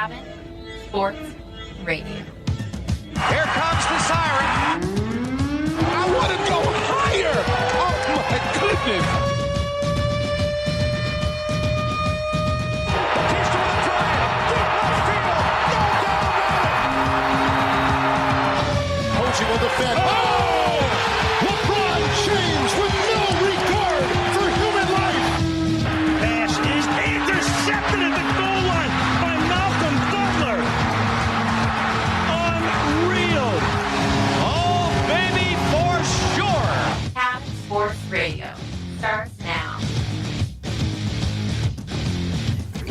Cabin Sports Radio. Here comes the siren. I want to go higher. Oh, my goodness. Will defend. Oh! LeBron James with no regard for human life. Pass is intercepted at the goal line by Malcolm Butler. Unreal. Oh, baby, for sure. Cabin Sports Radio starts now.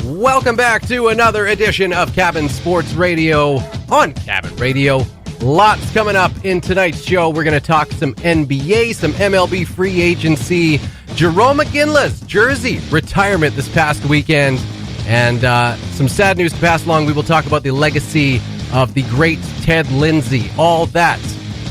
Welcome back to another edition of Cabin Sports Radio on Cabin Radio. Lots coming up in tonight's show. We're going to talk some NBA, some MLB free agency, Jerome McGinley's jersey retirement this past weekend, and some sad news to pass along. We will talk about the legacy of the great Ted Lindsay. All that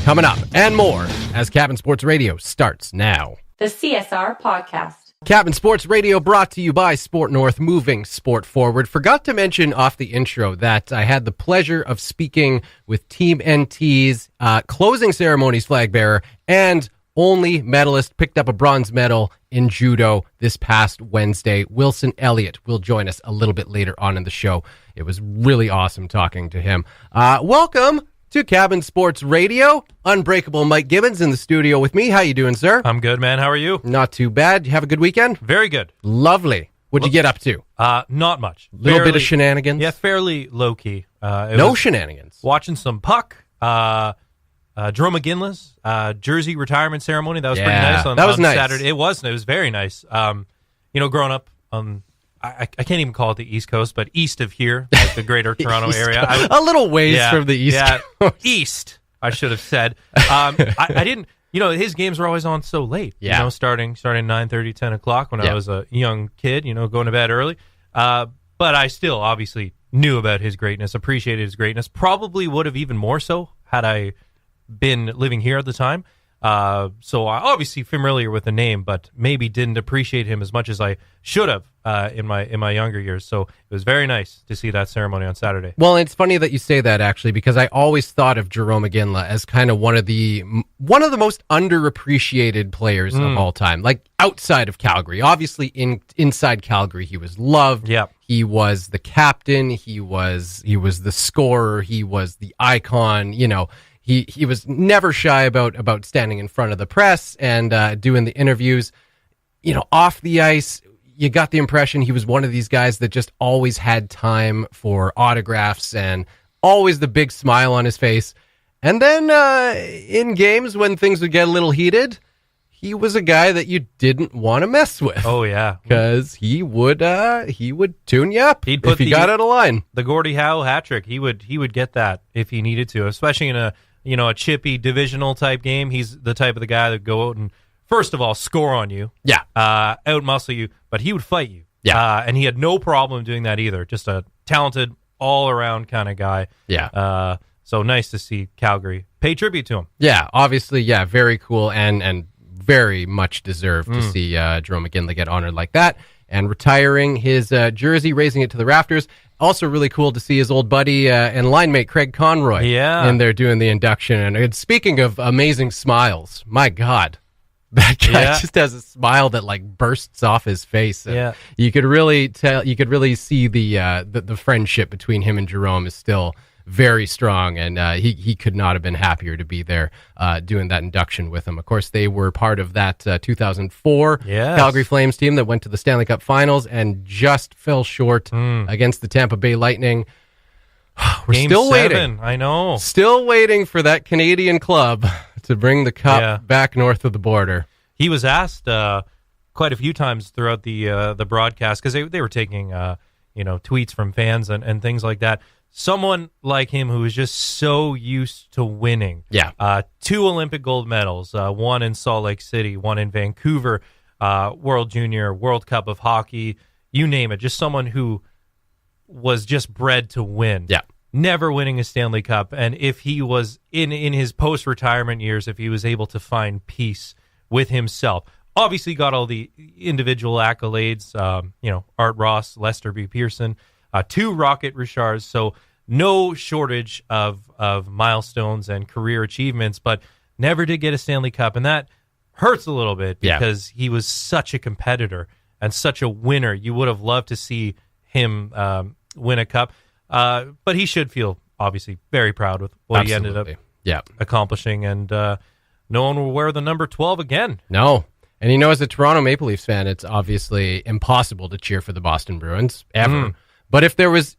coming up and more as Cabin Sports Radio starts now. The CSR Podcast. Cabin Sports Radio brought to you by Sport North, moving sport forward. Forgot to mention off the intro that I had the pleasure of speaking with Team NT's closing ceremonies flag bearer and only medalist, picked up a bronze medal in judo this past Wednesday. Wilson Elliott will join us a little bit later on in the show. It was really awesome talking to him. Welcome to Cabin Sports Radio. Unbreakable Mike Gibbons in the studio with me. How you doing, sir? I'm good, man. How are you? Not too bad. You have a good weekend? Very good. Lovely. What'd you get up to? Not much. Little bit of shenanigans? Yeah, fairly low-key. No shenanigans? Watching some puck. Jerome McGinley's jersey retirement ceremony. That was pretty nice on nice. Saturday. It was very nice. Growing up on... I can't even call it the East Coast, but east of here, like the greater Toronto area. A little ways from the East Coast. East, I should have said. I didn't, his games were always on so late, starting 9:30, 10 o'clock when I was a young kid, going to bed early. But I still obviously knew about his greatness, appreciated his greatness, probably would have even more so had I been living here at the time. So I obviously familiar with the name, but maybe didn't appreciate him as much as I should have in my younger years. So it was very nice to see that ceremony on Saturday. Well, it's funny that you say that, actually, because I always thought of Jerome McGinley as kind of one of the most underappreciated players of all time, like outside of Calgary. Obviously, inside Calgary, he was loved. Yeah. He was the captain. He was the scorer. He was the icon. He was never shy about standing in front of the press and doing the interviews. Off the ice, you got the impression he was one of these guys that just always had time for autographs and always the big smile on his face. And then in games when things would get a little heated, he was a guy that you didn't want to mess with. Oh, yeah. Because he would tune you up if you got out of line. The Gordie Howe hat trick, he would get that if he needed to, especially in a chippy divisional type game. He's the type of the guy that go out and, first of all, score on you. Yeah. Out-muscle you, but he would fight you. Yeah. And he had no problem doing that either. Just a talented, all-around kind of guy. Yeah. So nice to see Calgary pay tribute to him. Yeah, obviously, very cool and very much deserved to see Jerome McGinley get honored like that and retiring his jersey, raising it to the rafters. Also really cool to see his old buddy and line mate Craig Conroy in there doing the induction. And speaking of amazing smiles, my God, that guy just has a smile that like bursts off his face. And you could really see the friendship between him and Jerome is still very strong, and he could not have been happier to be there doing that induction with him. Of course, they were part of that 2004 Calgary Flames team that went to the Stanley Cup Finals and just fell short against the Tampa Bay Lightning. We're Game still 7, waiting. I know. Still waiting for that Canadian club to bring the cup back north of the border. He was asked quite a few times throughout the broadcast, because they were taking tweets from fans and things like that. Someone like him who is just so used to winning. 2 Olympic gold medals, one in Salt Lake City, one in Vancouver, World Junior, World Cup of Hockey, you name it. Just someone who was just bred to win. Never winning a Stanley Cup. And if he was in his post-retirement years, if he was able to find peace with himself, obviously got all the individual accolades, Art Ross, Lester B. Pearson, 2 Rocket Richards, so no shortage of milestones and career achievements, but never did get a Stanley Cup, and that hurts a little bit because he was such a competitor and such a winner. You would have loved to see him win a cup, but he should feel obviously very proud with what he ended up accomplishing, and no one will wear the number 12 again. No. And as a Toronto Maple Leafs fan, it's obviously impossible to cheer for the Boston Bruins ever. But if there was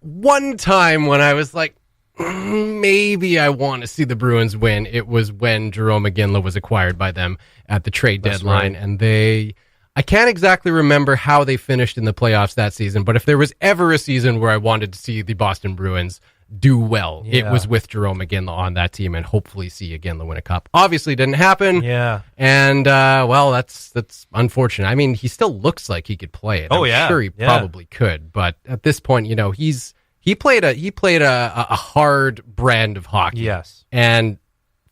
one time when I was like, maybe I want to see the Bruins win, it was when Jarome Iginla was acquired by them at the trade deadline. Right. And I can't exactly remember how they finished in the playoffs that season, but if there was ever a season where I wanted to see the Boston Bruins do well, it was with Jarome Iginla on that team, and hopefully see Iginla win a cup. Obviously didn't happen. Yeah. And, well, that's unfortunate. I mean, he still looks like he could play it. I'm sure he probably could, but at this point, he played a hard brand of hockey. Yes. And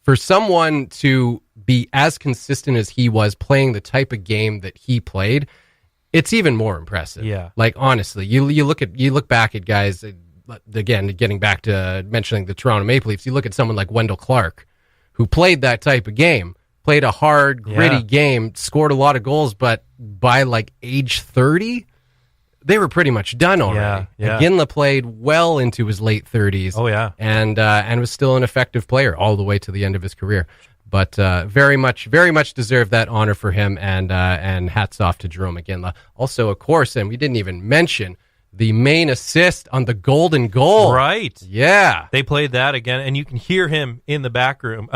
for someone to be as consistent as he was playing the type of game that he played, it's even more impressive. Yeah. Like, honestly, you look back at guys, again, getting back to mentioning the Toronto Maple Leafs, you look at someone like Wendell Clark, who played that type of game, played a hard, gritty game, scored a lot of goals, but by like age 30, they were pretty much done already. Yeah. Iginla played well into his late 30s. Oh, yeah. And was still an effective player all the way to the end of his career. But very much deserved that honor for him, and hats off to Jarome Iginla. Also, of course, and we didn't even mention the main assist on the golden goal. Right. Yeah. They played that again, and you can hear him in the back room.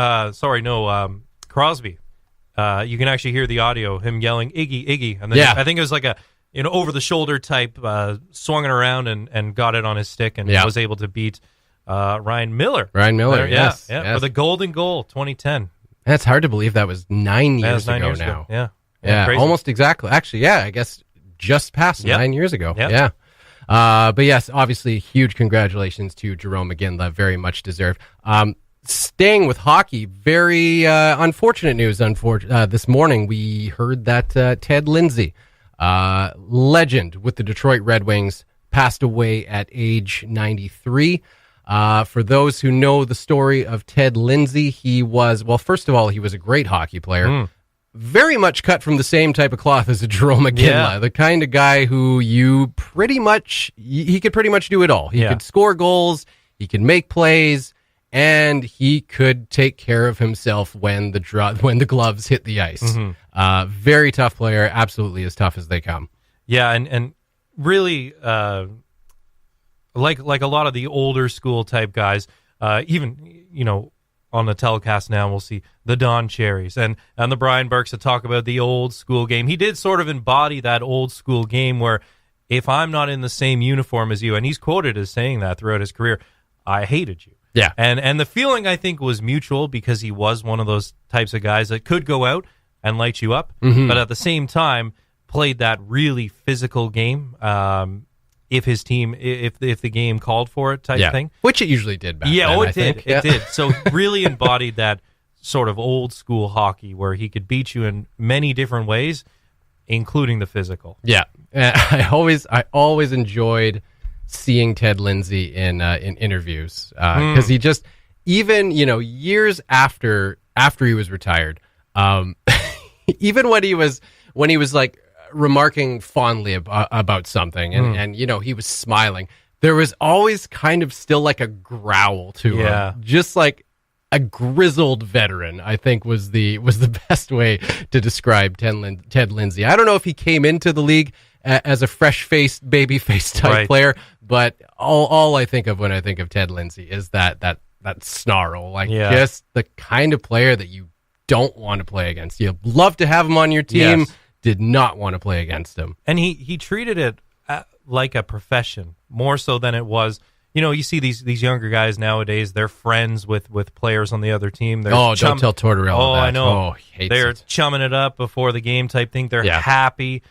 Crosby. You can actually hear the audio, him yelling, Iggy, Iggy. And then I think it was like a over-the-shoulder type, swung it around and got it on his stick, and was able to beat Ryan Miller. Yes. For the golden goal, 2010. That's hard to believe that was 9 years ago now. Yeah, crazy. Almost exactly. Actually, I guess just past 9 years ago. Yeah. But yes, obviously, huge congratulations to Jarome Iginla. Very much deserved. Staying with hockey, very unfortunate news. This morning, we heard that Ted Lindsay, legend with the Detroit Red Wings, passed away at age 93. For those who know the story of Ted Lindsay, he was, well, first of all, he was a great hockey player. Very much cut from the same type of cloth as a Jarome Iginla, the kind of guy who he could pretty much do it all. He could score goals, he could make plays, and he could take care of himself when the gloves hit the ice. Very tough player, absolutely as tough as they come. Yeah, and really, like a lot of the older school type guys, even on the telecast now, we'll see the Don Cherries and the Brian Burks that talk about the old school game. He did sort of embody that old school game where if I'm not in the same uniform as you, and he's quoted as saying that throughout his career, I hated you. Yeah. And the feeling, I think, was mutual because he was one of those types of guys that could go out and light you up, but at the same time played that really physical game. If his team, if the game called for it type thing. Which it usually did back then, it did. It did. So really embodied that sort of old school hockey where he could beat you in many different ways, including the physical. Yeah. I always enjoyed seeing Ted Lindsay in interviews because he just, even, years after he was retired, even when he was like, remarking fondly about something and he was smiling, there was always kind of still like a growl to him, just like a grizzled veteran, I think was the best way to describe Ted Lindsay. I don't know if he came into the league as a fresh-faced, baby-faced type player, but all I think of when I think of Ted Lindsay is that snarl, just the kind of player that you don't want to play against. You love to have him on your team. Yes. Did not want to play against him. And he treated it like a profession, more so than it was. You see these younger guys nowadays, they're friends with players on the other team. Don't tell Tortorella that. I know. They're it. chumming it up before the game type thing. They're happy.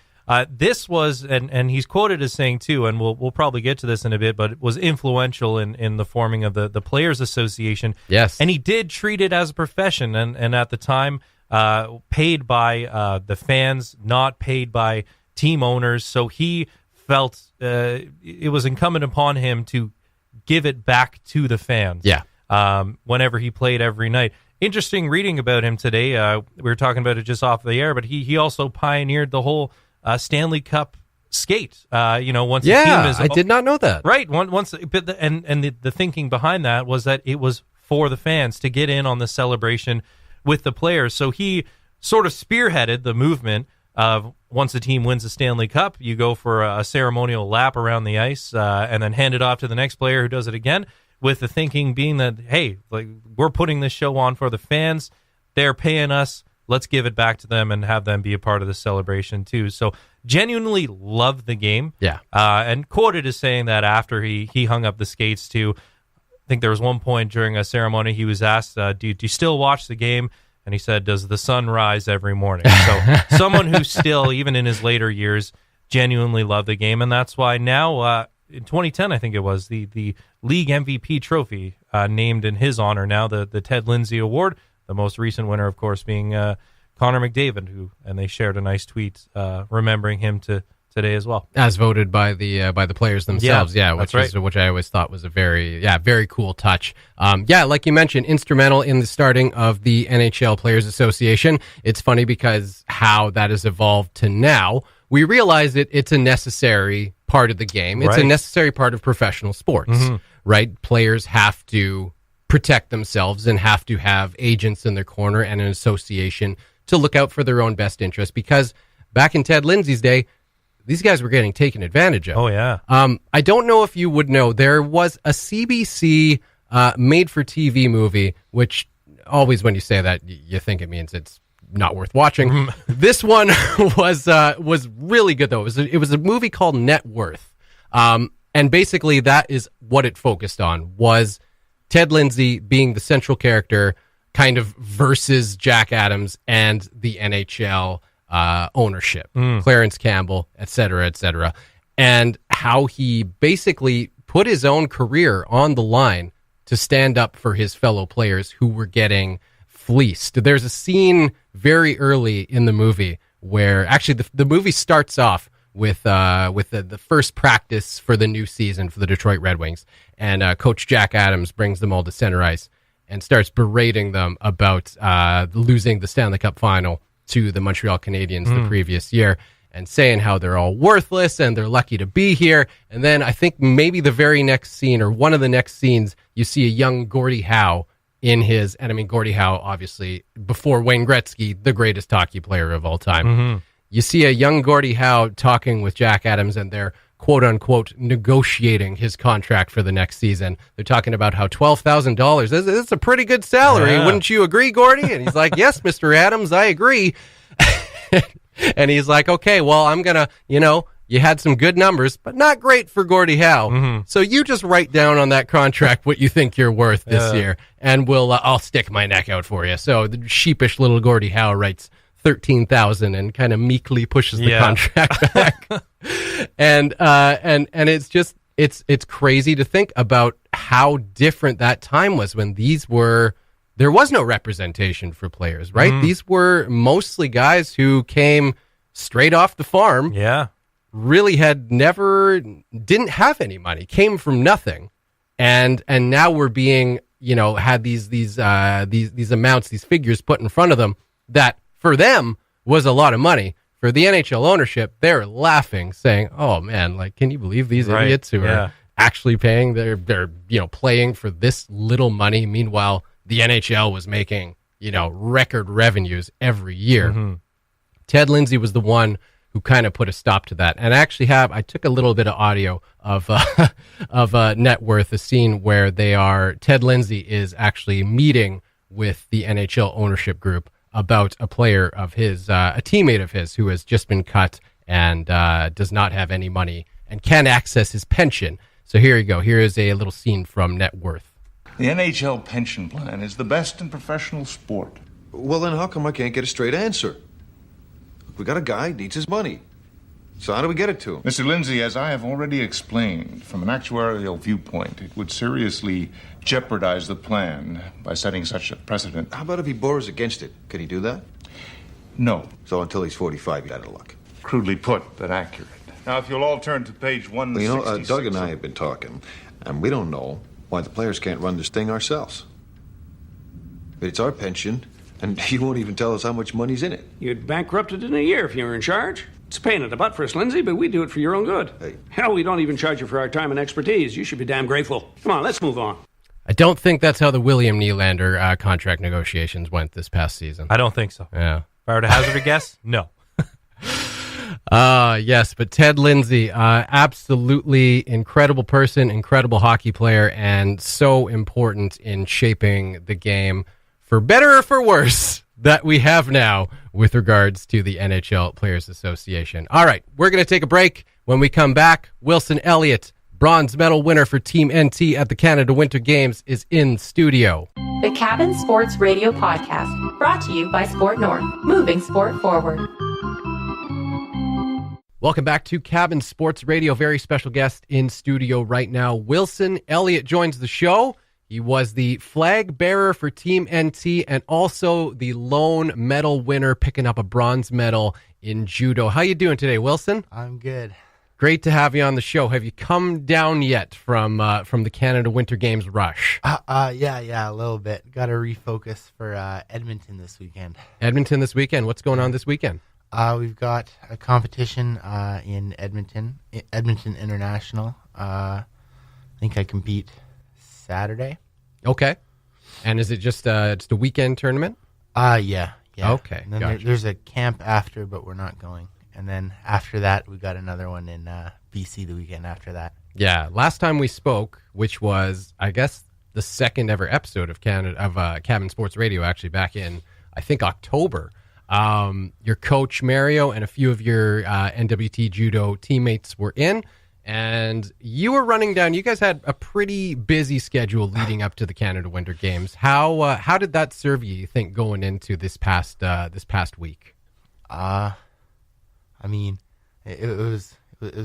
This was, and he's quoted as saying too, and we'll probably get to this in a bit, but it was influential in the forming of the Players Association. Yes. And he did treat it as a profession, and at the time, paid by the fans, not paid by team owners. So he felt it was incumbent upon him to give it back to the fans. Yeah. Whenever he played every night. Interesting reading about him today. We were talking about it just off the air, but he also pioneered the whole Stanley Cup skate. Once the team is, I did not know that. Right. Once, the thinking behind that was that it was for the fans to get in on the celebration with the players. So he sort of spearheaded the movement of once a team wins the Stanley Cup, you go for a ceremonial lap around the ice and then hand it off to the next player who does it again, with the thinking being that, hey, like, we're putting this show on for the fans. They're paying us. Let's give it back to them and have them be a part of the celebration too. So genuinely love the game. Yeah. And quoted as saying that after he hung up the skates too. I think there was one point during a ceremony he was asked, do you still watch the game? And he said, does the sun rise every morning? So someone who still, even in his later years, genuinely loved the game. And that's why now, in 2010, I think it was, the league MVP trophy named in his honor now, the Ted Lindsay Award, the most recent winner, of course, being Connor McDavid, and they shared a nice tweet remembering him today as well, as voted by the players themselves. Which I always thought was a very cool touch. Like you mentioned, instrumental in the starting of the NHL Players Association. It's funny because how that has evolved to now, we realize it's a necessary part of the game. It's a necessary part of professional sports, right? Players have to protect themselves and have to have agents in their corner and an association to look out for their own best interest, because back in Ted Lindsay's day, these guys were getting taken advantage of. Oh, yeah. I don't know if you would know, there was a CBC made-for-TV movie, which always when you say that, you think it means it's not worth watching. This one was really good, though. It was a movie called Net Worth. And basically that is what it focused on, was Ted Lindsay being the central character kind of versus Jack Adams and the NHL ownership, Clarence Campbell, et cetera, and how he basically put his own career on the line to stand up for his fellow players who were getting fleeced. There's a scene very early in the movie where actually the movie starts off with the first practice for the new season for the Detroit Red Wings, and Coach Jack Adams brings them all to center ice and starts berating them about losing the Stanley Cup final to the Montreal Canadiens the previous year, and saying how they're all worthless and they're lucky to be here. And then I think maybe the very next scene, or one of the next scenes, you see a young Gordie Howe in his, and I mean, Gordie Howe, obviously, before Wayne Gretzky, the greatest hockey player of all time. You see a young Gordie Howe talking with Jack Adams, and they're quote-unquote negotiating his contract for the next season. They're talking about how $12,000, that's a pretty good salary. Yeah. Wouldn't you agree, Gordie? And he's like, yes, Mr. Adams, I agree. And he's like, okay, well, I'm going to, you had some good numbers, but not great for Gordie Howe. So you just write down on that contract what you think you're worth this year, and I'll stick my neck out for you. So the sheepish little Gordie Howe writes $13,000 and kind of meekly pushes the contract back. And it's just, it's crazy to think about how different that time was when there was no representation for players, right? These were mostly guys who came straight off the farm. Yeah. Really didn't have any money, came from nothing. And now we're being, had these amounts, these figures put in front of them that for them was a lot of money. For the NHL ownership, they're laughing, saying, "Oh man, like, can you believe these idiots who are actually paying? They're playing for this little money. Meanwhile, the NHL was making record revenues every year." Ted Lindsay was the one who kind of put a stop to that. And I took a little bit of audio of Net Worth, a scene where Ted Lindsay is actually meeting with the NHL ownership group about a player of his, a teammate of his, who has just been cut and does not have any money and can't access his pension. So here you go. Here is a little scene from Net Worth. The NHL pension plan is the best in professional sport. Well, then how come I can't get a straight answer? We got a guy who needs his money. So how do we get it to him? Mr. Lindsay, as I have already explained, from an actuarial viewpoint, it would seriously jeopardize the plan by setting such a precedent. How about if he borrows against it? Can he do that? No. So until he's 45, he's out of luck. Crudely put, but accurate. Now, if you'll all turn to page Well, 166. Doug and I have been talking, and we don't know why the players can't run this thing ourselves. It's our pension, and you won't even tell us how much money's in it. You'd bankrupt it in a year if you were in charge. It's a pain in the butt for us, Lindsay, but we do it for your own good. Hey. Hell, we don't even charge you for our time and expertise. You should be damn grateful. Come on, let's move on. I don't think that's how the William Nylander contract negotiations went this past season. I don't think so. Yeah. If I were to hazard a guess, no. Yes, but Ted Lindsay, absolutely incredible person, incredible hockey player, and so important in shaping the game, for better or for worse, that we have now with regards to the NHL Players Association. All right, we're going to take a break. When we come back, Wilson Elliott, bronze medal winner for Team NT at the Canada Winter Games, is in studio. The Cabin Sports Radio Podcast, brought to you by Sport North, moving sport forward. Welcome back to Cabin Sports Radio. Very special guest in studio right now. Wilson Elliott joins the show. He was the flag bearer for Team NT and also the lone medal winner, picking up a bronze medal in judo. How you doing today, Wilson? I'm good. Great to have you on the show. Have you come down yet from the Canada Winter Games rush? Yeah, a little bit. Got to refocus for Edmonton this weekend. Edmonton this weekend. What's going on this weekend? We've got a competition in Edmonton International. I think I compete Saturday. Okay. And is it just a weekend tournament? Yeah. Okay, And then gotcha. there's a camp after, but we're not going. And then after that, we got another one in BC the weekend after that. Yeah. Last time we spoke, which was, I guess, the second ever episode of Cabin Sports Radio, actually back in, I think, October. Your coach Mario and a few of your NWT judo teammates were in, and you were running down. You guys had a pretty busy schedule leading up to the Canada Winter Games. How did that serve you think, going into this past week? I mean, it was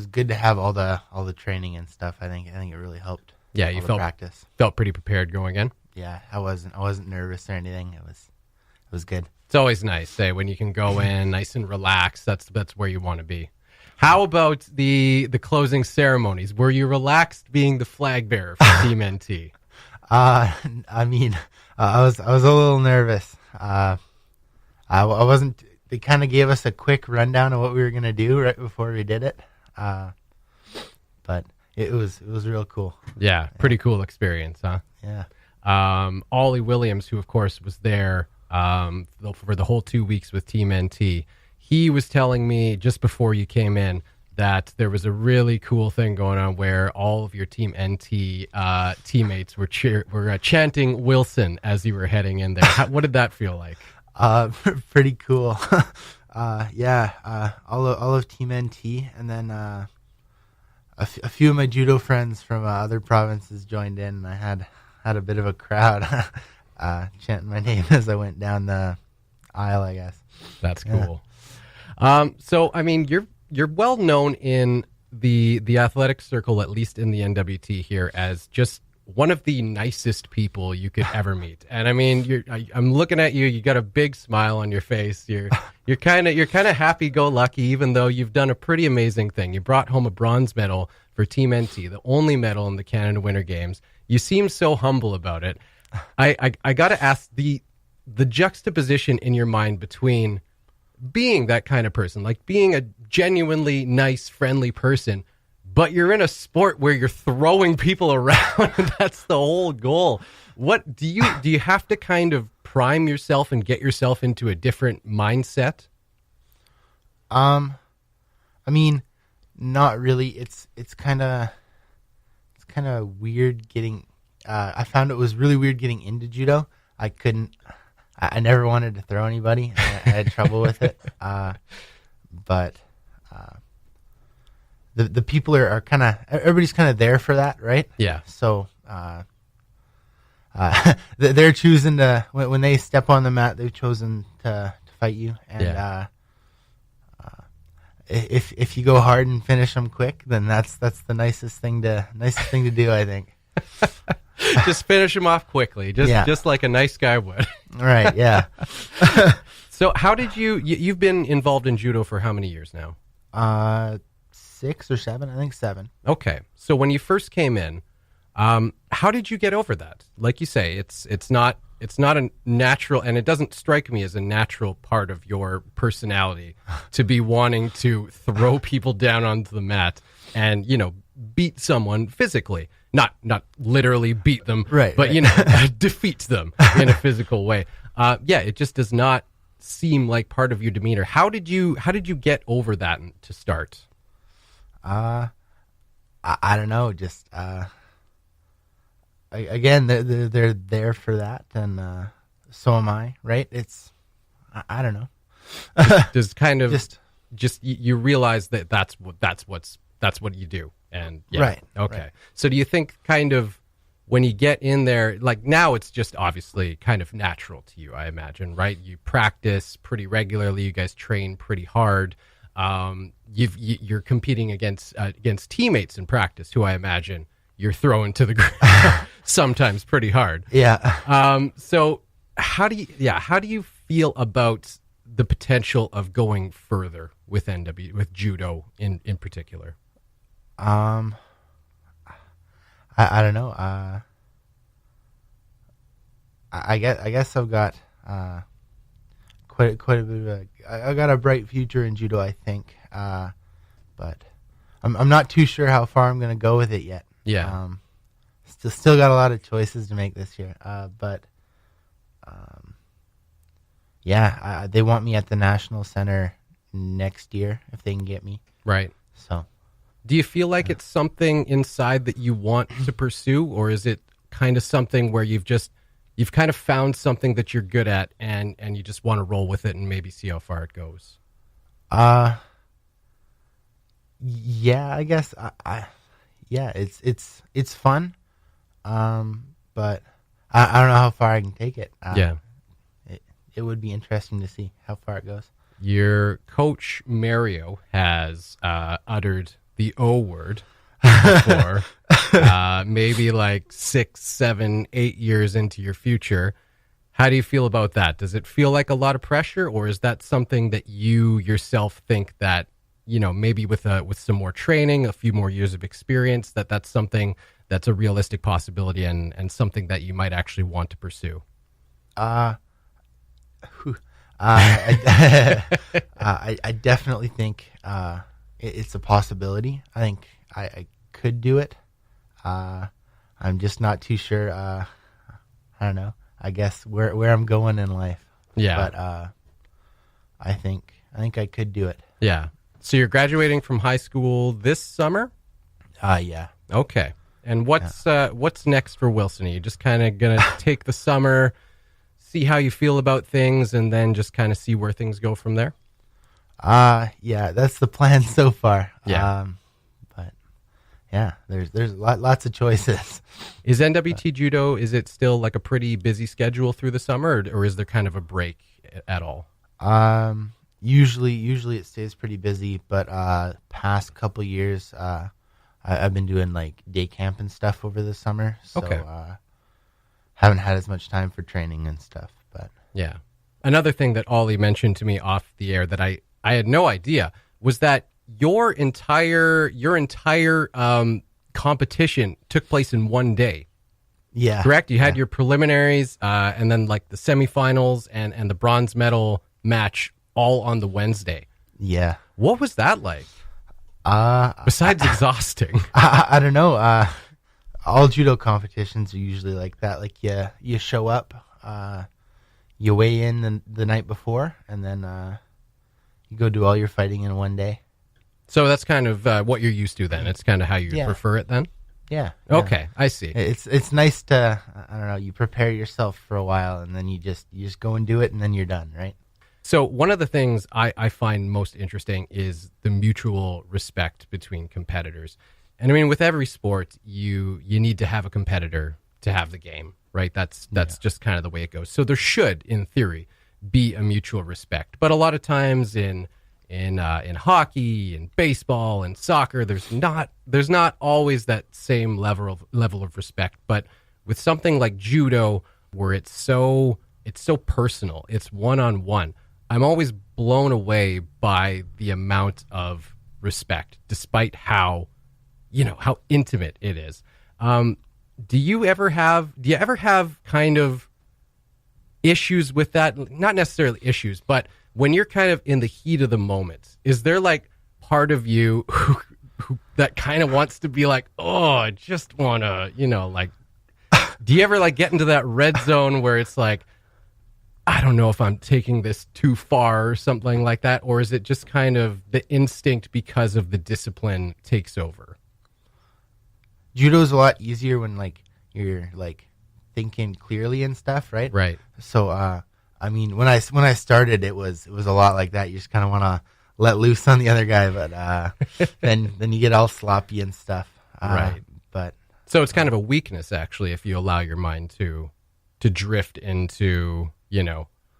good to have all the training and stuff. I think it really helped. Yeah, all you the practice. felt pretty prepared going in. Yeah, I wasn't nervous or anything. It was good. It's always nice, say, when you can go in nice and relaxed. That's where you want to be. How about the closing ceremonies? Were you relaxed being the flag bearer for Team NT? I mean, I was a little nervous. I wasn't. They kind of gave us a quick rundown of what we were gonna do right before we did it, but it was real cool. Yeah, pretty cool experience, huh? Yeah. Ollie Williams, who of course was there for the whole 2 weeks with Team NT, he was telling me just before you came in that there was a really cool thing going on where all of your Team NT teammates were chanting Wilson as you were heading in there. What did that feel like? Pretty cool. Yeah. All of Team NT, and then a few of my judo friends from other provinces joined in, and I had a bit of a crowd chanting my name as I went down the aisle, I guess. That's cool. So, I mean, you're well known in the athletic circle, at least in the NWT here, as just one of the nicest people you could ever meet. And I mean, I'm looking at you. You got a big smile on your face. You're kind of happy-go-lucky, even though you've done a pretty amazing thing. You brought home a bronze medal for Team NT, the only medal in the Canada Winter Games. You seem so humble about it. I got to ask the juxtaposition in your mind between being that kind of person, like being a genuinely nice, friendly person, but you're in a sport where you're throwing people around, and that's the whole goal. What do you have to kind of prime yourself and get yourself into a different mindset? I mean, not really. It's kind of weird getting. I found it was really weird getting into judo. I never wanted to throw anybody. I had trouble with it. But the people are kind of, everybody's kind of there for that, right? Yeah. So they're choosing to, when they step on the mat, they've chosen to fight you. And if you go hard and finish them quick, then that's the nicest thing to do, I think. Just finish them off quickly, just like a nice guy would. Right, yeah. So how did you've been involved in judo for how many years now? 6 or 7. I think 7. Okay. So when you first came in, how did you get over that? Like you say, it's not a natural, and it doesn't strike me as a natural part of your personality to be wanting to throw people down onto the mat and, beat someone physically. Not literally beat them, right, but, defeat them in a physical way. It just does not seem like part of your demeanor. How did you get over that to start? I don't know. Just again, they're there for that, and so am I. Right? I don't know. Just kind of just you realize that that's what you do, and right. Okay. Right. So do you think kind of when you get in there, like now it's just obviously kind of natural to you, I imagine, right? You practice pretty regularly. You guys train pretty hard. You're competing against teammates in practice who I imagine you're throwing to the ground sometimes pretty hard. Yeah. So how do you feel about the potential of going further with with judo in particular? I don't know. I guess I've got quite a bit of I got a bright future in judo, I think. But I'm not too sure how far I'm going to go with it yet. Yeah. Still got a lot of choices to make this year. They want me at the National Center next year if they can get me. Right. So. Do you feel like it's something inside that you want to pursue, or is it kind of something where you've kind of found something that you're good at and you just want to roll with it and maybe see how far it goes? Yeah, I guess it's fun. But I don't know how far I can take it. It would be interesting to see how far it goes. Your coach Mario has uttered the O word before, maybe like 6, 7, 8 years into your future. How do you feel about that? Does it feel like a lot of pressure, or is that something that you yourself think that, maybe with some more training, a few more years of experience, that's something that's a realistic possibility and something that you might actually want to pursue? I definitely think it's a possibility. I think I could do it. I'm just not too sure. I don't know. I guess where I'm going in life. Yeah. But I think I could do it. Yeah. So you're graduating from high school this summer? Yeah. Okay. And what's next for Wilson? Are you just kind of gonna take the summer, see how you feel about things, and then just kind of see where things go from there? Yeah, that's the plan so far. Yeah. But yeah, there's lots of choices. Is NWT Judo, is it still like a pretty busy schedule through the summer, or is there kind of a break at all? Usually it stays pretty busy, but past couple years, I've been doing like day camp and stuff over the summer. So, okay. Haven't had as much time for training and stuff, but yeah. Another thing that Ollie mentioned to me off the air that I had no idea was that your entire competition took place in one day. Yeah. Correct? You had your preliminaries and then like the semifinals and the bronze medal match all on the Wednesday. Yeah. What was that like? Besides exhausting. I don't know. All judo competitions are usually like that. Like you show up, you weigh in the night before, and then you go do all your fighting in one day. So that's kind of what you're used to then. It's kind of how you prefer it then? Yeah. Okay, I see. It's nice to, I don't know, you prepare yourself for a while, and then you just go and do it, and then you're done, right? So one of the things I find most interesting is the mutual respect between competitors. And I mean, with every sport, you need to have a competitor to have the game, right? That's just kind of the way it goes. So there should, in theory, be a mutual respect. But a lot of times in hockey, in baseball, and soccer, there's not always that same level of respect. But with something like judo, where it's so personal, it's one-on-one, I'm always blown away by the amount of respect, despite how intimate it is. Do you ever have kind of issues with that? Not necessarily issues, but when you're kind of in the heat of the moment, is there like part of you who that kind of wants to be like, oh, I just want to, like, do you ever like get into that red zone where it's like, I don't know if I'm taking this too far or something like that? Or is it just kind of the instinct because of the discipline takes over? Judo's a lot easier when like you're like thinking clearly and stuff, right? Right. So, I mean, when I started, it was a lot like that. You just kind of want to let loose on the other guy, but then you get all sloppy and stuff. Right. But so it's kind of a weakness, actually, if you allow your mind to drift into,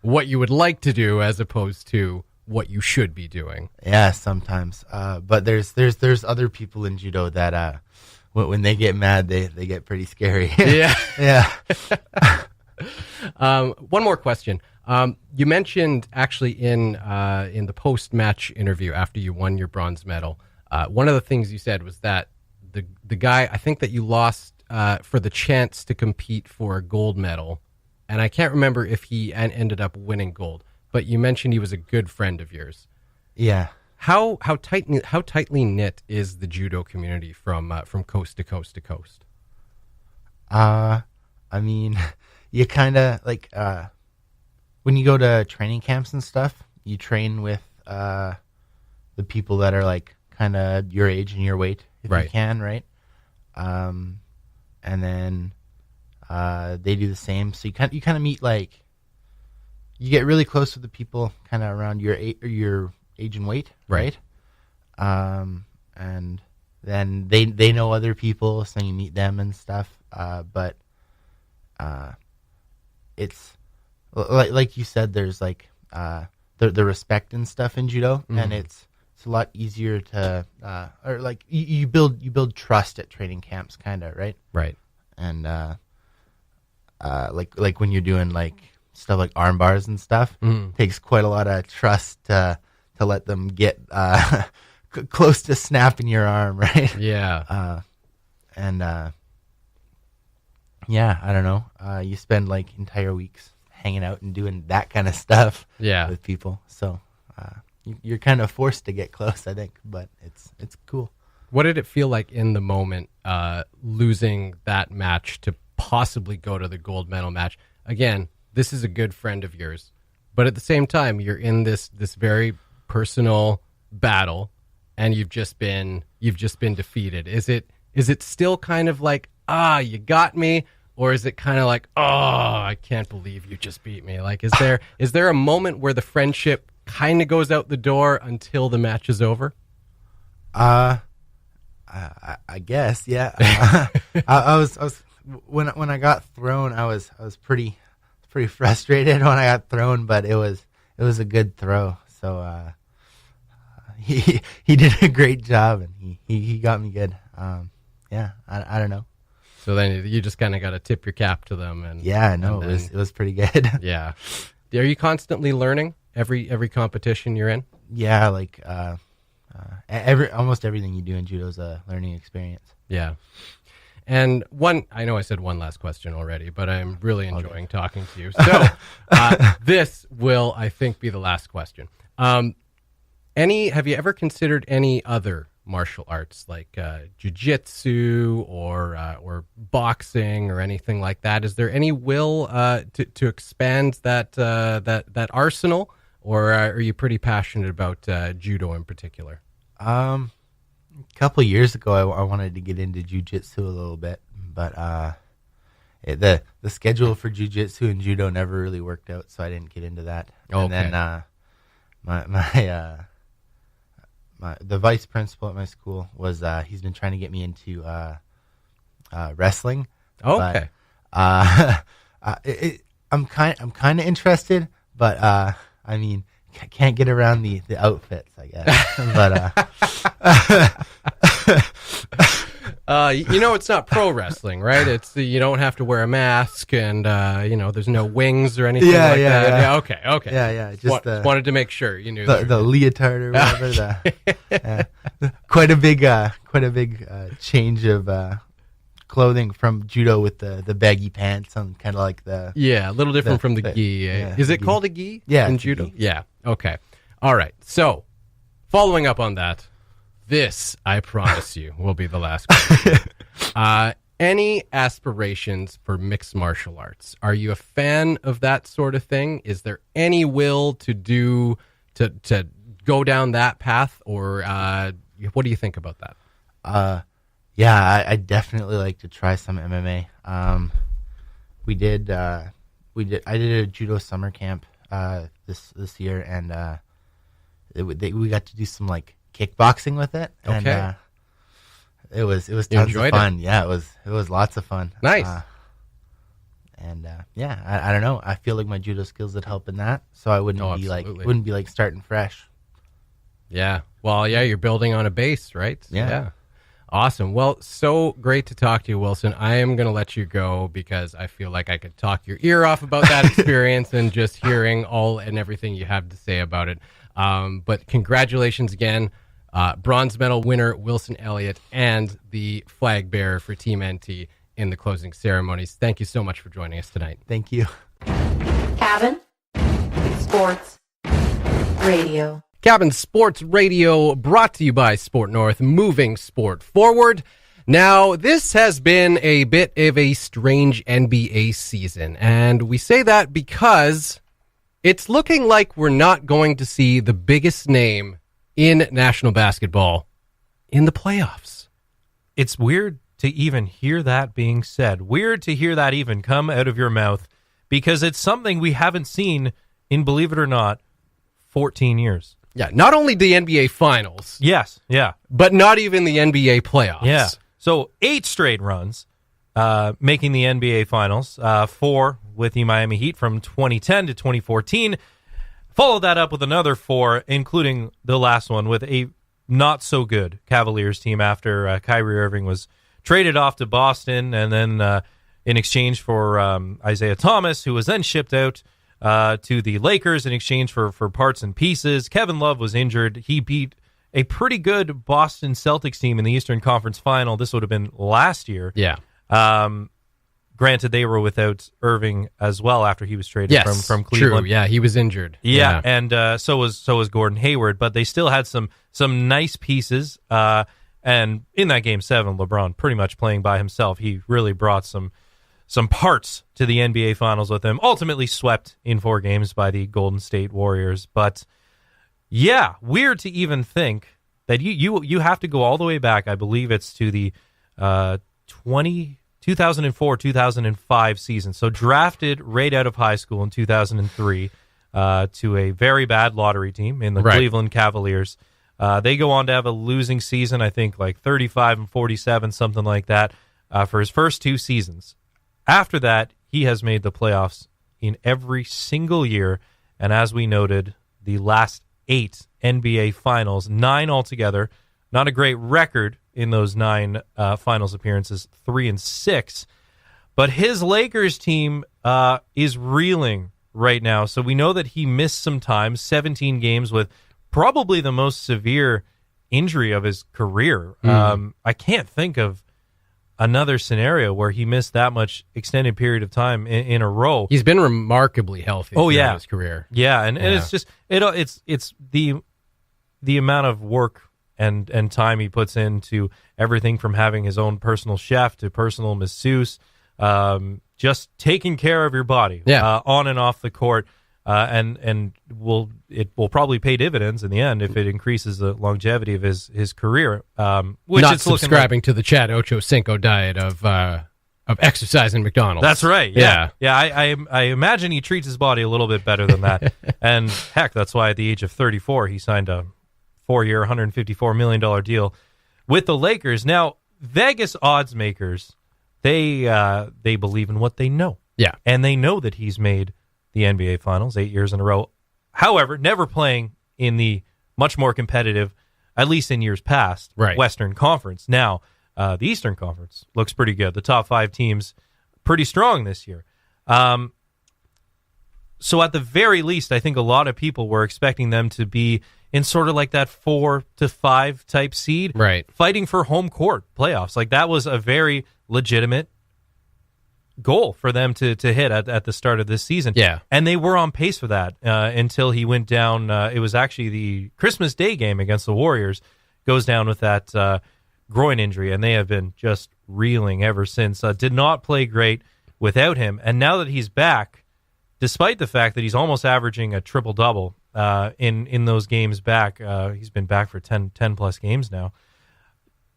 what you would like to do as opposed to what you should be doing. Yeah, sometimes. But there's other people in judo that when they get mad, they get pretty scary. Yeah. Yeah. One more question. You mentioned actually in the post-match interview after you won your bronze medal, one of the things you said was that the guy, I think that you lost for the chance to compete for a gold medal, and I can't remember if he ended up winning gold, but you mentioned he was a good friend of yours. Yeah. How tightly knit is the judo community from coast to coast to coast? I mean, you kind of like when you go to training camps and stuff, you train with the people that are like kind of your age and your weight, if right. you can, right? And then they do the same. So you kind of meet like you get really close with the people kind of around your age and weight, right? And then they know other people, so you meet them and stuff. But it's like you said, there's like the respect and stuff in judo, and it's a lot easier to or like you build trust at training camps, kind of, right? Right. And like when you're doing like stuff like arm bars and stuff, takes quite a lot of trust to let them get close to snapping your arm, right? Yeah. Yeah, I don't know. You spend like entire weeks hanging out and doing that kind of stuff with people. So you're kind of forced to get close, I think, but it's cool. What did it feel like in the moment, losing that match to possibly go to the gold medal match? Again, this is a good friend of yours, but at the same time, you're in this very personal battle, and you've just been defeated. Is it still kind of like, you got me, or is it kind of like, I can't believe you just beat me? Like, is there a moment where the friendship kind of goes out the door until the match is over? I guess, yeah. I was when I got thrown, I was pretty frustrated when I got thrown, but it was a good throw. So he did a great job, and he got me good. Yeah, I don't know. So then you just kind of got to tip your cap to them, and yeah, no, it was pretty good. Yeah. Are you constantly learning every competition you're in? Yeah, like almost everything you do in judo is a learning experience. Yeah. And I know I said one last question already, but I'm really enjoying talking to you. So this will, I think, be the last question. Have you ever considered any other martial arts like jiu-jitsu or boxing or anything like that? Is there any will to expand that arsenal, or are you pretty passionate about judo in particular? A couple of years ago, I wanted to get into jiu-jitsu a little bit, but the schedule for jiu-jitsu and judo never really worked out, so I didn't get into that. Okay. And then the vice principal at my school was he's been trying to get me into wrestling. Okay. But, I'm kind of interested, but I mean, can't get around the outfits, I guess. But It's not pro wrestling, right? It's you don't have to wear a mask, and there's no wings or anything like that. Yeah, okay. Yeah. Just wanted to make sure you knew the leotard or whatever. Quite a big change of clothing from judo with the baggy pants and kind of like a little different from the gi. Is it called a gi? Yeah, in judo. Yeah. Okay. All right. So, following up on that. This, I promise you, will be the last question. Any aspirations for mixed martial arts? Are you a fan of that sort of thing? Is there any will to go down that path, or what do you think about that? I definitely like to try some MMA. I did a judo summer camp this year, and we got to do some like kickboxing with it, and it was tons of fun. Yeah, it was lots of fun. Nice. I don't know. I feel like my judo skills would help in that, so I wouldn't be like starting fresh. Yeah. Well, yeah, you're building on a base, right? Yeah. Awesome. Well, so great to talk to you, Wilson. I am going to let you go because I feel like I could talk your ear off about that experience and just hearing all and everything you have to say about it. But congratulations again. Bronze medal winner Wilson Elliott and the flag bearer for Team NT in the closing ceremonies. Thank you so much for joining us tonight. Thank you. Cabin Sports Radio. Cabin Sports Radio brought to you by Sport North, moving sport forward. Now, this has been a bit of a strange NBA season, and we say that because it's looking like we're not going to see the biggest name in national basketball in the playoffs. It's weird to even hear that being said. Weird to hear that even come out of your mouth, because it's something we haven't seen in, believe it or not, 14 years. Yeah, not only the NBA Finals. Yes, yeah. But not even the NBA playoffs. Yeah. So 8 straight runs making the NBA Finals, 4 with the Miami Heat from 2010 to 2014. Followed that up with another 4, including the last one with a not-so-good Cavaliers team after Kyrie Irving was traded off to Boston, and then in exchange for Isaiah Thomas, who was then shipped out to the Lakers in exchange for parts and pieces. Kevin Love was injured. He beat a pretty good Boston Celtics team in the Eastern Conference Final. This would have been last year. Yeah. Granted, they were without Irving as well after he was traded from Cleveland. True. Yeah, he was injured. Yeah. And so was Gordon Hayward, but they still had some nice pieces. And in that Game 7, LeBron pretty much playing by himself. He really brought some parts to the NBA Finals with him. Ultimately swept in 4 games by the Golden State Warriors. But yeah, weird to even think that you have to go all the way back. I believe it's to the 2004-2005 season. So drafted right out of high school in 2003 to a very bad lottery team in the Cleveland Cavaliers. They go on to have a losing season, I think like 35-47, something like that, for his first 2 seasons. After that, he has made the playoffs in every single year. And as we noted, the last 8 NBA Finals, 9 altogether. Not a great record in those 9 finals appearances, 3-6. But his Lakers team is reeling right now. So we know that he missed some time, 17 games with probably the most severe injury of his career. I can't think of another scenario where he missed that much extended period of time in a row. He's been remarkably healthy throughout his career. Yeah, and it's just it's the amount of work and time he puts into everything from having his own personal chef to personal masseuse, just taking care of your body on and off the court, and it will probably pay dividends in the end if it increases the longevity of his career. Which not it's subscribing to the Chad Ochocinco diet of exercise in McDonald's. That's right. Yeah. I imagine he treats his body a little bit better than that. And heck, that's why at the age of 34 he signed a 4-year, $154 million deal with the Lakers. Now, Vegas odds makers, they believe in what they know. Yeah. And they know that he's made the NBA Finals 8 years in a row. However, never playing in the much more competitive, at least in years past, Western Conference. Now, The Eastern Conference looks pretty good. The top 5 teams pretty strong this year. So at the very least, I think a lot of people were expecting them to be in sort of like that 4 to 5 type seed, right? Fighting for home court playoffs. Like that was a very legitimate goal for them to hit at the start of this season. Yeah. And they were on pace for that until he went down. It was actually the Christmas Day game against the Warriors, goes down with that groin injury, and they have been just reeling ever since. Did not play great without him. And now that he's back, despite the fact that he's almost averaging a triple-double in those games back, he's been back for 10-plus games now,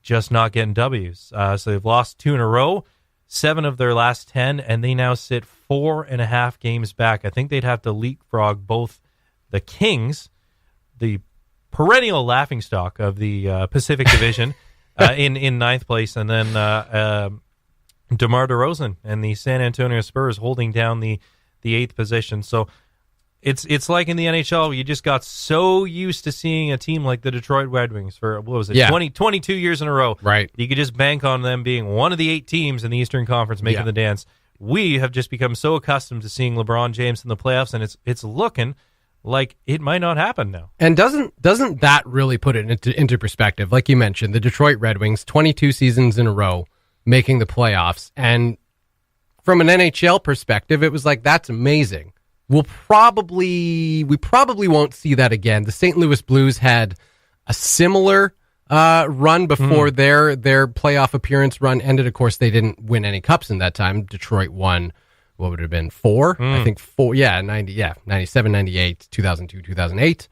just not getting W's. So they've lost 2 in a row, 7 of their last 10, and they now sit 4.5 games back. I think they'd have to leapfrog both the Kings, the perennial laughingstock of the Pacific Division, in ninth place, and then DeMar DeRozan and the San Antonio Spurs holding down the 8th position. So it's like in the NHL, you just got so used to seeing a team like the Detroit Red Wings for, 22 years in a row. Right. You could just bank on them being one of the 8 teams in the Eastern Conference making the dance. We have just become so accustomed to seeing LeBron James in the playoffs, and it's looking like it might not happen now. And doesn't that really put it into perspective? Like you mentioned, the Detroit Red Wings, 22 seasons in a row making the playoffs, and from an NHL perspective, it was like, that's amazing. We probably won't see that again. The St. Louis Blues had a similar run before their playoff appearance run ended. Of course, they didn't win any cups in that time. Detroit won, what would it have been, 4? I think 4, 97, 98, 2002, 2008.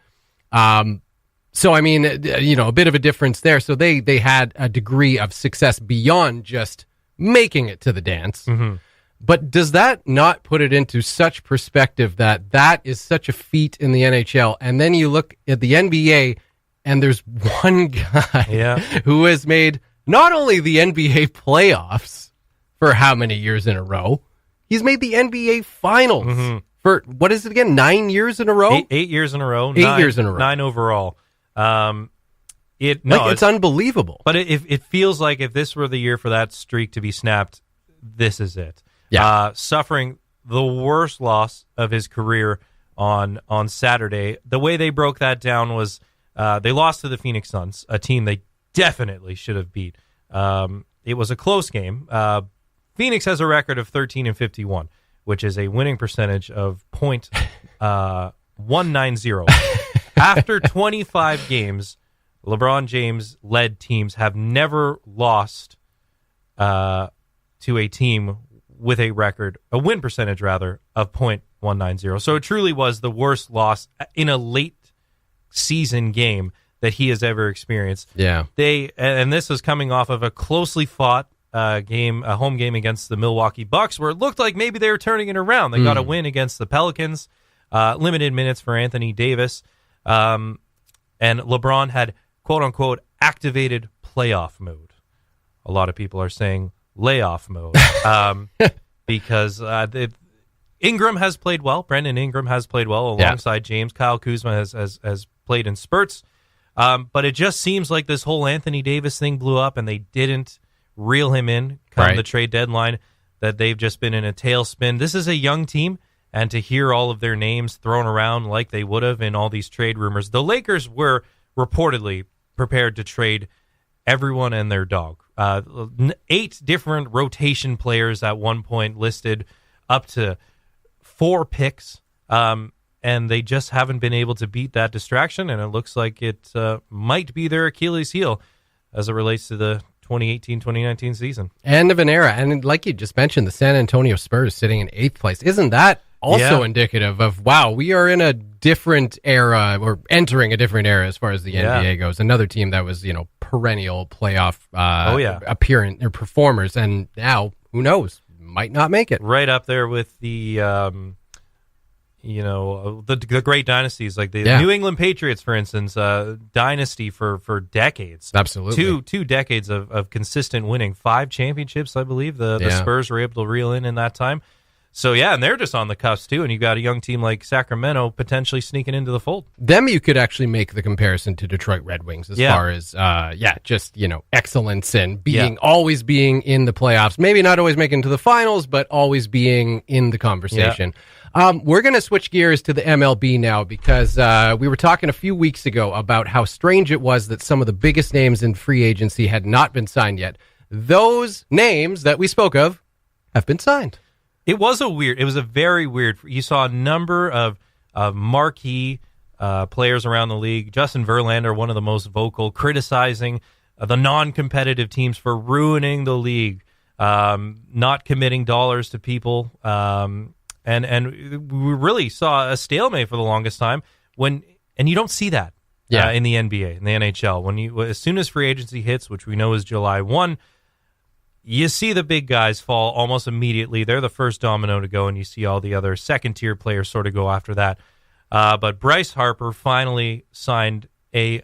So, I mean, a bit of a difference there. So they had a degree of success beyond just making it to the dance. Mm-hmm. But does that not put it into such perspective that is such a feat in the NHL? And then you look at the NBA, and there's one guy who has made not only the NBA playoffs for how many years in a row, he's made the NBA Finals for, what is it again, 9 years in a row? 8 years in a row. 8 years in a row. 9 overall. It's unbelievable. But it feels like if this were the year for that streak to be snapped, this is it. Yeah. Suffering the worst loss of his career on Saturday. The way they broke that down was they lost to the Phoenix Suns, a team they definitely should have beat. It was a close game. Phoenix has a record of 13-51, which is a winning percentage of .190. After 25 games, LeBron James-led teams have never lost to a team with a win percentage rather, of .190. So it truly was the worst loss in a late season game that he has ever experienced. Yeah. And this was coming off of a closely fought game, a home game against the Milwaukee Bucks, where it looked like maybe they were turning it around. They got a win against the Pelicans, limited minutes for Anthony Davis, and LeBron had, quote-unquote, activated playoff mode. A lot of people are saying layoff mode because Ingram has played well. Brandon Ingram has played well alongside James. Kyle Kuzma has played in spurts. But it just seems like this whole Anthony Davis thing blew up and they didn't reel him in come the trade deadline, that they've just been in a tailspin. This is a young team, and to hear all of their names thrown around like they would have in all these trade rumors, the Lakers were reportedly prepared to trade everyone and their dog. 8 different rotation players at one point listed, up to 4 picks, and they just haven't been able to beat that distraction, and it looks like it might be their Achilles heel as it relates to the 2018-2019 season. End of an era, and like you just mentioned, the San Antonio Spurs sitting in 8th place. Isn't that also indicative of, wow, we are in a different era, or entering a different era as far as the NBA goes? Another team that was, perennial playoff appearance or performers, and now, who knows, might not make it. Right up there with the the great dynasties, like the New England Patriots, for instance, dynasty for decades. Absolutely. Two decades of consistent winning. 5 championships, I believe, the Spurs were able to reel in that time. So, yeah, and they're just on the cusp, too. And you got a young team like Sacramento potentially sneaking into the fold. Them, you could actually make the comparison to Detroit Red Wings as far as, just, excellence and always being in the playoffs. Maybe not always making it to the finals, but always being in the conversation. We're going to switch gears to the MLB now because we were talking a few weeks ago about how strange it was that some of the biggest names in free agency had not been signed yet. Those names that we spoke of have been signed. It was a very weird. You saw a number of marquee players around the league. Justin Verlander, one of the most vocal, criticizing the non-competitive teams for ruining the league, not committing dollars to people, and we really saw a stalemate for the longest time. And you don't see that in the NBA, in the NHL. As soon as free agency hits, which we know is July 1. You see the big guys fall almost immediately. They're the first domino to go, and you see all the other second-tier players sort of go after that. But Bryce Harper finally signed a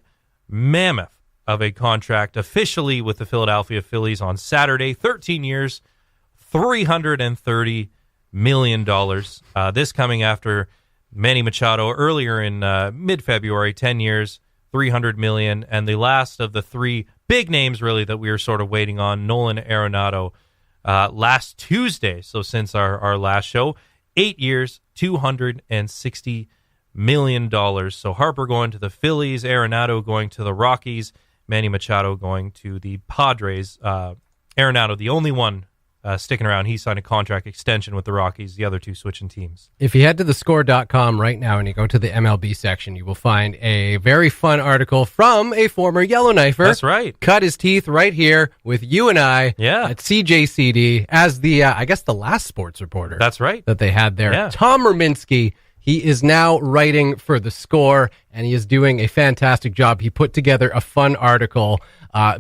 mammoth of a contract officially with the Philadelphia Phillies on Saturday. 13 years, $330 million. This coming after Manny Machado earlier in mid-February, 10 years, $300 million. And the last of the three big names, really, that we were sort of waiting on, Nolan Arenado, last Tuesday. So since our last show, 8 years, $260 million. So Harper going to the Phillies, Arenado going to the Rockies, Manny Machado going to the Padres. Arenado, the only one sticking around. He signed a contract extension with the Rockies, the other two switching teams. If you head to thescore.com right now and you go to the MLB section, you will find a very fun article from a former Yellowknifer. That's right. Cut his teeth right here with you and I at CJCD as the, the last sports reporter. That's right. That they had there. Yeah. Tom Rominski. He is now writing for The Score, and he is doing a fantastic job. He put together a fun article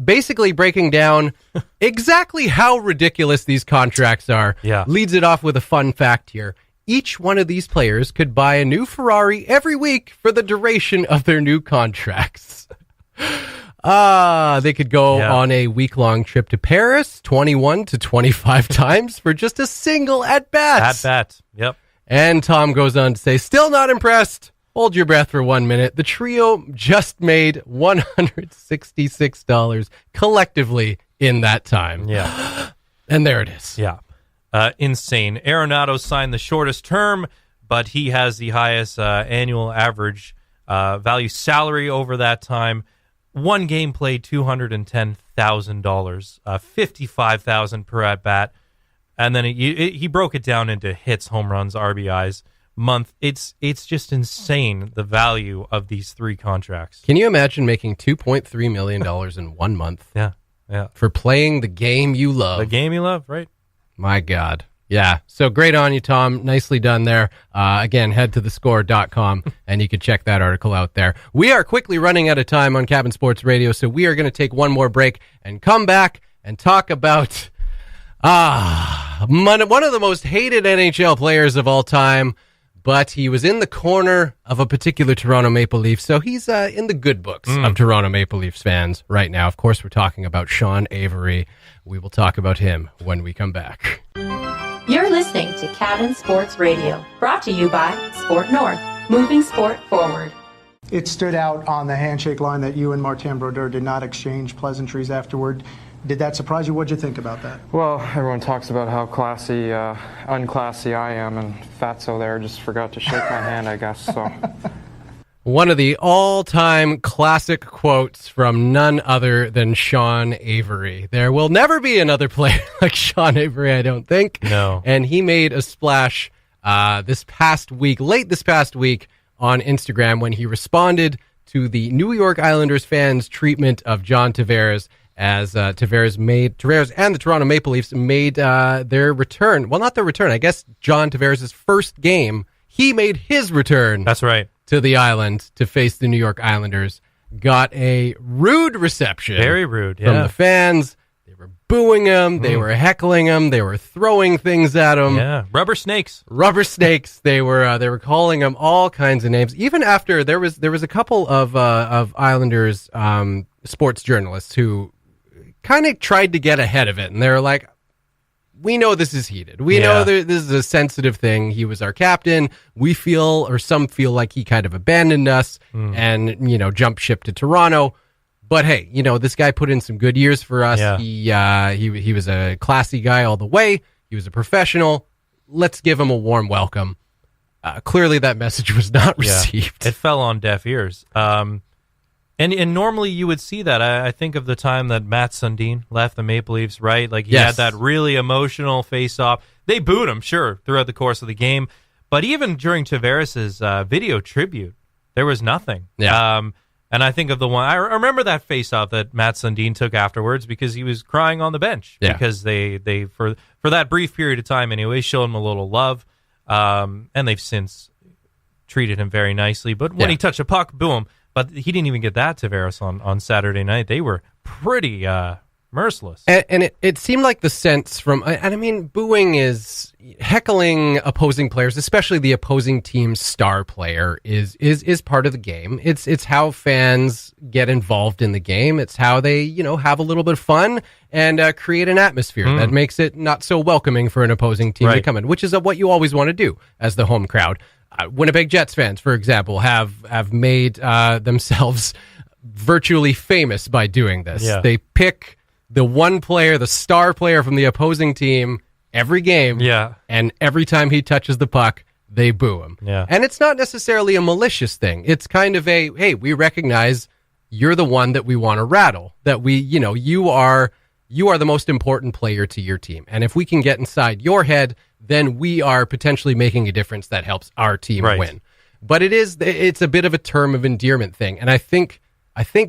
basically breaking down exactly how ridiculous these contracts are. Yeah. Leads it off with a fun fact here. Each one of these players could buy a new Ferrari every week for the duration of their new contracts. They could go on a week-long trip to Paris 21 to 25 times for just a single at-bat. At-bat, yep. And Tom goes on to say, still not impressed. Hold your breath for 1 minute. The trio just made $166 collectively in that time. Yeah. And there it is. Yeah. Insane. Arenado signed the shortest term, but he has the highest annual average value salary over that time. One game played, $210,000, $55,000 per at bat. And then he broke it down into hits, home runs, RBIs, month. It's just insane, the value of these three contracts. Can you imagine making $2.3 million in 1 month? Yeah. For playing the game you love. The game you love, right? My God. Yeah. So great on you, Tom. Nicely done there. Again, head to thescore.com and you can check that article out there. We are quickly running out of time on Cabin Sports Radio, so we are going to take one more break and come back and talk about one of the most hated NHL players of all time, but he was in the corner of a particular Toronto Maple Leaf, so he's in the good books of Toronto Maple Leafs fans right now. Of course, we're talking about Sean Avery. We will talk about him when we come back. You're listening to Cabin Sports Radio, brought to you by Sport North, moving sport forward. It stood out on the handshake line that you and Martin Brodeur did not exchange pleasantries afterward. Did that surprise you? What'd you think about that? Well, everyone talks about how classy, unclassy I am, and Fatso there just forgot to shake my hand, I guess. So, one of the all-time classic quotes from none other than Sean Avery. There will never be another player like Sean Avery, I don't think. No. And he made a splash late this past week, on Instagram when he responded to the New York Islanders fans' treatment of John Tavares, as Tavares and the Toronto Maple Leafs made their return. Well, not their return. I guess John Tavares' first game, he made his return. That's right. To the island to face the New York Islanders. Got a rude reception. Very rude, yeah. From the fans. They were booing him. They were heckling him. They were throwing things at him. Yeah, rubber snakes. They were calling him all kinds of names. Even after there was a couple of Islanders sports journalists who kind of tried to get ahead of it, and they were like, we know this is heated. We know this is a sensitive thing. He was our captain. We feel, or some feel like he kind of abandoned us and, jumped ship to Toronto. But hey, this guy put in some good years for us. Yeah. He was a classy guy all the way. He was a professional. Let's give him a warm welcome. Clearly that message was not received. It fell on deaf ears. And normally you would see that. I think of the time that Matt Sundin left the Maple Leafs, right? Like he had that really emotional face-off. They booed him, sure, throughout the course of the game. But even during Tavares' video tribute, there was nothing. Yeah. And I think of the one, I remember that face-off that Matt Sundin took afterwards because he was crying on the bench. Yeah. Because they for that brief period of time anyway, showed him a little love. And they've since treated him very nicely. But when he touched a puck, boom. But he didn't even get that, Tavares, on Saturday night. They were pretty merciless. And it seemed like the sense from, and I mean, booing is heckling opposing players, especially the opposing team's star player, is part of the game. It's how fans get involved in the game. It's how they, have a little bit of fun and create an atmosphere that makes it not so welcoming for an opposing team to come in, which is what you always want to do as the home crowd. Winnipeg Jets fans, for example, have made themselves virtually famous by doing this. Yeah. They pick the one player, the star player from the opposing team every game, and every time he touches the puck, they boo him. Yeah. And it's not necessarily a malicious thing. It's kind of a, hey, we recognize you're the one that we want to rattle, that you are the most important player to your team. And if we can get inside your head, then we are potentially making a difference that helps our team win. But it's a bit of a term of endearment thing. And I think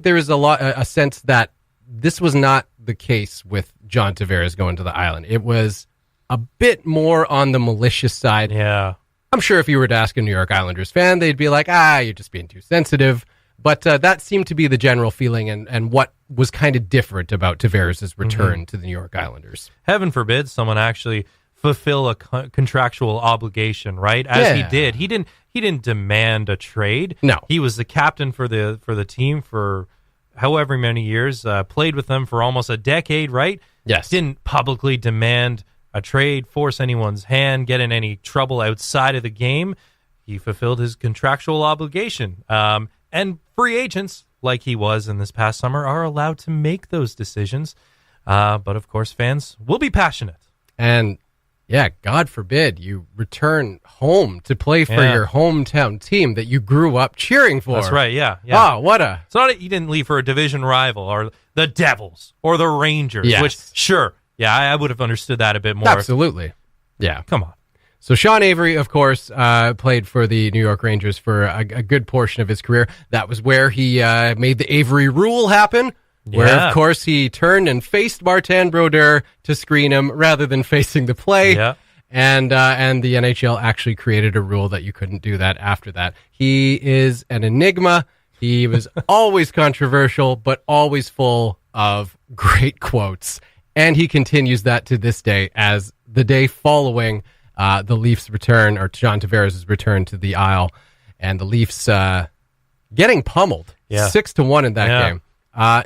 there is a sense that this was not the case with John Tavares going to the Island. It was a bit more on the malicious side. Yeah. I'm sure if you were to ask a New York Islanders fan, they'd be like, you're just being too sensitive. But that seemed to be the general feeling and what was kind of different about Tavares' return to the New York Islanders. Heaven forbid someone actually fulfill a contractual obligation, right? As he did. He didn't demand a trade. No. He was the captain for the team for however many years, played with them for almost a decade, right? Yes. Didn't publicly demand a trade, force anyone's hand, get in any trouble outside of the game. He fulfilled his contractual obligation. And free agents, like he was in this past summer, are allowed to make those decisions. But of course, fans will be passionate. And God forbid you return home to play for your hometown team that you grew up cheering for. That's right, yeah. It's not you didn't leave for a division rival or the Devils or the Rangers, which, sure, I would have understood that a bit more. Absolutely. Yeah. Come on. So Sean Avery, of course, played for the New York Rangers for a good portion of his career. That was where he made the Avery rule happen, where, of course, he turned and faced Martin Brodeur to screen him rather than facing the play. Yeah. And the NHL actually created a rule that you couldn't do that after that. He is an enigma. He was always controversial, but always full of great quotes. And he continues that to this day, as the day following the Leafs' return, or John Tavares' return to the Isle, and the Leafs getting pummeled 6-1 in that game.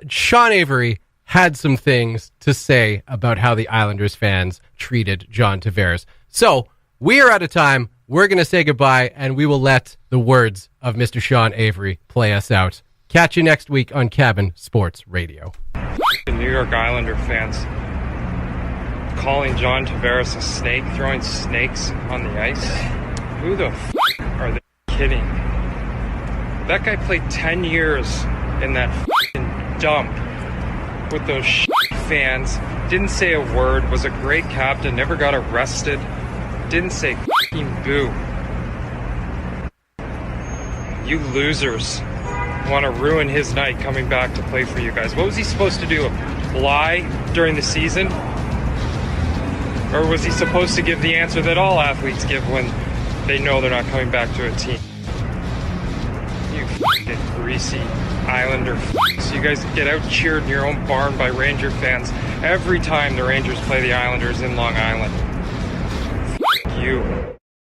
Sean Avery had some things to say about how the Islanders fans treated John Tavares. So we are out of time. We're going to say goodbye, and we will let the words of Mr. Sean Avery play us out. Catch you next week on Cabin Sports Radio. The New York Islander fans calling John Tavares a snake, throwing snakes on the ice. Who the are they kidding? That guy played 10 years in that dump with those fans. Didn't say a word, was a great captain, never got arrested. Didn't say boo. You losers want to ruin his night coming back to play for you guys. What was he supposed to do? Lie during the season? Or was he supposed to give the answer that all athletes give when they know they're not coming back to a team? You greasy Islander so you guys get out cheered in your own barn by Ranger fans every time the Rangers play the Islanders in Long Island. You.